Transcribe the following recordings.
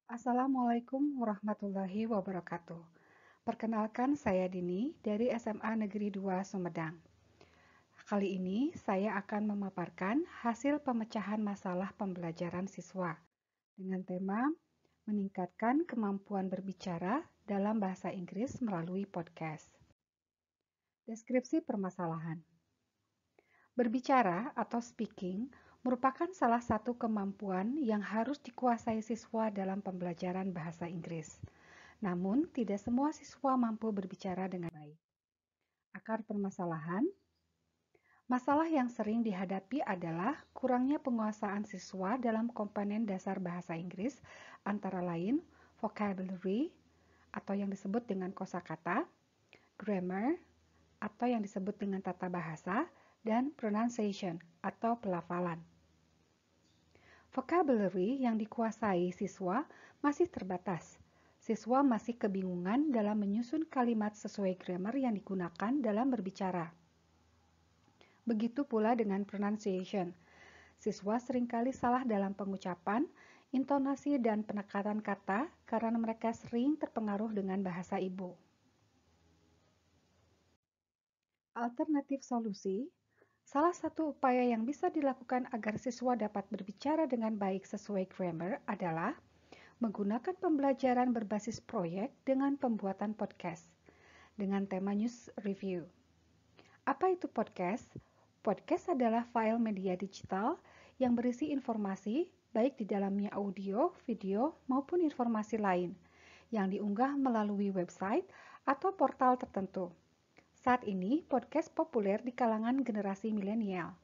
Assalamualaikum warahmatullahi wabarakatuh. Perkenalkan saya Dini dari SMA Negeri 2 Sumedang. Kali ini saya akan memaparkan hasil pemecahan masalah pembelajaran siswa dengan tema meningkatkan kemampuan berbicara dalam bahasa Inggris melalui podcast. Deskripsi permasalahan. Berbicara atau speaking merupakan salah satu kemampuan yang harus dikuasai siswa dalam pembelajaran bahasa Inggris. Namun, tidak semua siswa mampu berbicara dengan baik. Akar permasalahan, masalah yang sering dihadapi adalah kurangnya penguasaan siswa dalam komponen dasar bahasa Inggris, antara lain vocabulary atau yang disebut dengan kosakata, grammar atau yang disebut dengan tata bahasa, dan pronunciation atau pelafalan. Vocabulary yang dikuasai siswa masih terbatas. Siswa masih kebingungan dalam menyusun kalimat sesuai grammar yang digunakan dalam berbicara. Begitu pula dengan pronunciation. Siswa seringkali salah dalam pengucapan, intonasi, dan penekanan kata karena mereka sering terpengaruh dengan bahasa ibu. Alternatif solusi, salah satu upaya yang bisa dilakukan agar siswa dapat berbicara dengan baik sesuai grammar adalah menggunakan pembelajaran berbasis proyek dengan pembuatan podcast dengan tema news review. Apa itu podcast? Podcast adalah file media digital yang berisi informasi baik di dalamnya audio, video, maupun informasi lain yang diunggah melalui website atau portal tertentu. Saat ini, podcast populer di kalangan generasi milenial.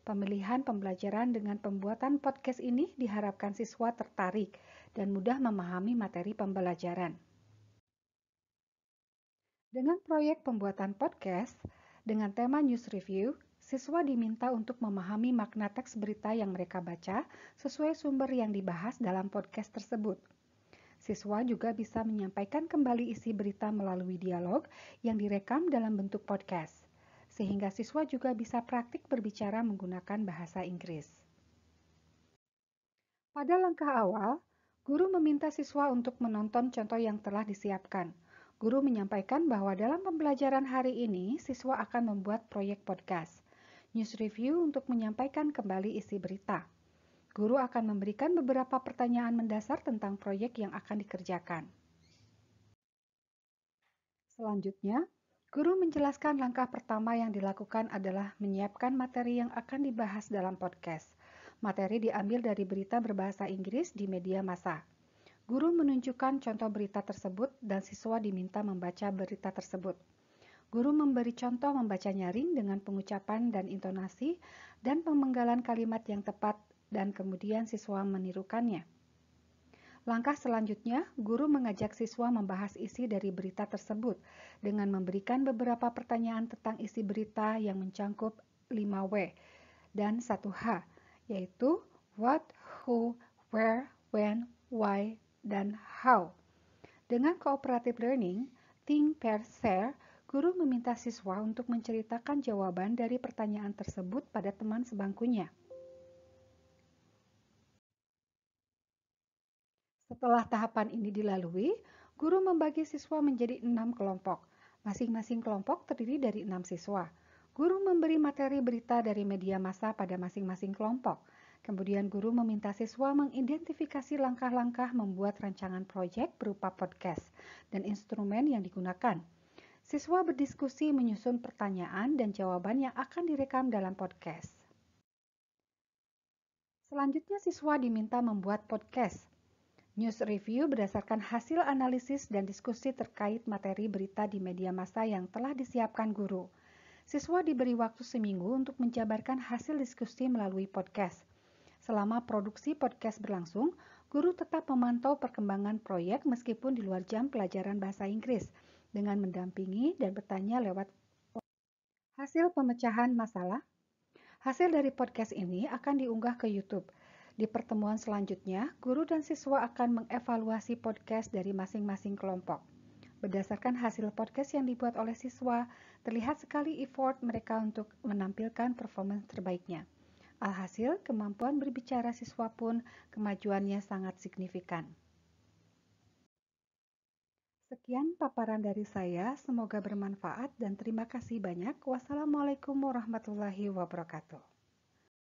Pemilihan pembelajaran dengan pembuatan podcast ini diharapkan siswa tertarik dan mudah memahami materi pembelajaran. Dengan proyek pembuatan podcast dengan tema news review, siswa diminta untuk memahami makna teks berita yang mereka baca sesuai sumber yang dibahas dalam podcast tersebut. Siswa juga bisa menyampaikan kembali isi berita melalui dialog yang direkam dalam bentuk podcast, sehingga siswa juga bisa praktik berbicara menggunakan bahasa Inggris. Pada langkah awal, guru meminta siswa untuk menonton contoh yang telah disiapkan. Guru menyampaikan bahwa dalam pembelajaran hari ini, siswa akan membuat proyek podcast, news review untuk menyampaikan kembali isi berita. Guru akan memberikan beberapa pertanyaan mendasar tentang proyek yang akan dikerjakan. Selanjutnya, guru menjelaskan langkah pertama yang dilakukan adalah menyiapkan materi yang akan dibahas dalam podcast. Materi diambil dari berita berbahasa Inggris di media massa. Guru menunjukkan contoh berita tersebut dan siswa diminta membaca berita tersebut. Guru memberi contoh membaca nyaring dengan pengucapan dan intonasi dan pemenggalan kalimat yang tepat dan kemudian siswa menirukannya. Langkah selanjutnya, guru mengajak siswa membahas isi dari berita tersebut dengan memberikan beberapa pertanyaan tentang isi berita yang mencangkup 5W dan 1H, yaitu what, who, where, when, why, dan how. Dengan cooperative learning, think, pair, share, guru meminta siswa untuk menceritakan jawaban dari pertanyaan tersebut pada teman sebangkunya. Setelah tahapan ini dilalui, guru membagi siswa menjadi 6 kelompok. Masing-masing kelompok terdiri dari 6 siswa. Guru memberi materi berita dari media massa pada masing-masing kelompok. Kemudian guru meminta siswa mengidentifikasi langkah-langkah membuat rancangan proyek berupa podcast dan instrumen yang digunakan. Siswa berdiskusi menyusun pertanyaan dan jawaban yang akan direkam dalam podcast. Selanjutnya siswa diminta membuat podcast. News review berdasarkan hasil analisis dan diskusi terkait materi berita di media massa yang telah disiapkan guru. Siswa diberi waktu seminggu untuk menjabarkan hasil diskusi melalui podcast. Selama produksi podcast berlangsung, guru tetap memantau perkembangan proyek meskipun di luar jam pelajaran bahasa Inggris dengan mendampingi dan bertanya lewat hasil pemecahan masalah. Hasil dari podcast ini akan diunggah ke YouTube. Di pertemuan selanjutnya, guru dan siswa akan mengevaluasi podcast dari masing-masing kelompok. Berdasarkan hasil podcast yang dibuat oleh siswa, terlihat sekali effort mereka untuk menampilkan performance terbaiknya. Alhasil, kemampuan berbicara siswa pun kemajuannya sangat signifikan. Sekian paparan dari saya, semoga bermanfaat dan terima kasih banyak. Wassalamualaikum warahmatullahi wabarakatuh.